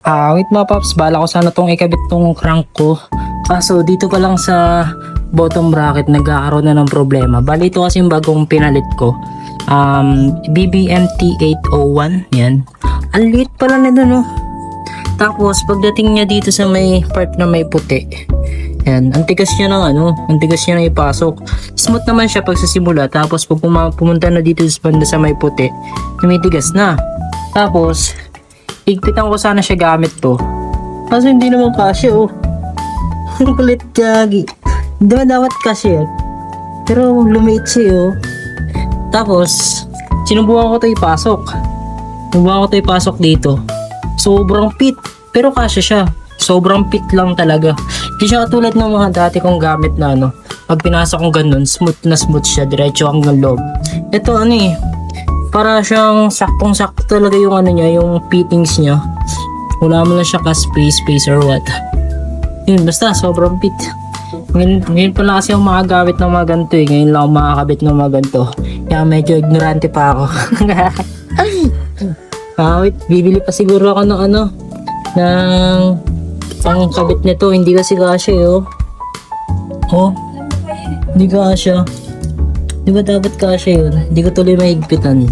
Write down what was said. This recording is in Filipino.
Wait mga paps, bala ko sana tong ikabit tong crank ko. Kaso dito pa lang sa bottom bracket nagkakaroon na ng problema. Bali ito kasi yung bagong pinalit ko. BBMT 801, yan. Ang liit pala nito no. Tapos pagdating niya dito sa may part na may puti, yan, ang tigas niya ng ang tigas niya na ipasok. Smooth naman siya pag sa simula, tapos pag pumunta na dito sa banda sa may puti, tumitigas na. Tapos higpitan ko sana siya gamit to. Kaso hindi naman kasya oh. Ang kulit kagi. Hindi ba dapat kasya? Pero lumiit siya oh. Tapos sinubukan ko to ipasok. Sinubukan ko to ipasok dito. Sobrang fit. Pero kasya siya. Sobrang fit lang talaga. Hindi siya katulad ng mga dati kong gamit na pag pinasok kong ganun, smooth na smooth siya. Diretso hanggang loob. Ito para siyang saktong-sakto talaga yung niya, yung fittings niya. Wala mo na siya ka-space or what. Yun, basta sobrang fit. Ngayon pala kasi yung mga gamit ng mga ganito eh. Ngayon lang ako makakabit ng mga ganito. Kaya medyo ignorante pa ako. Wait, bibili pa siguro ako ng ng pangkabit nito. Hindi kasi kasya eh oh. Oh, hindi kasya. Di ba dapat kasya yun? Hindi ko tuloy mahigpitan.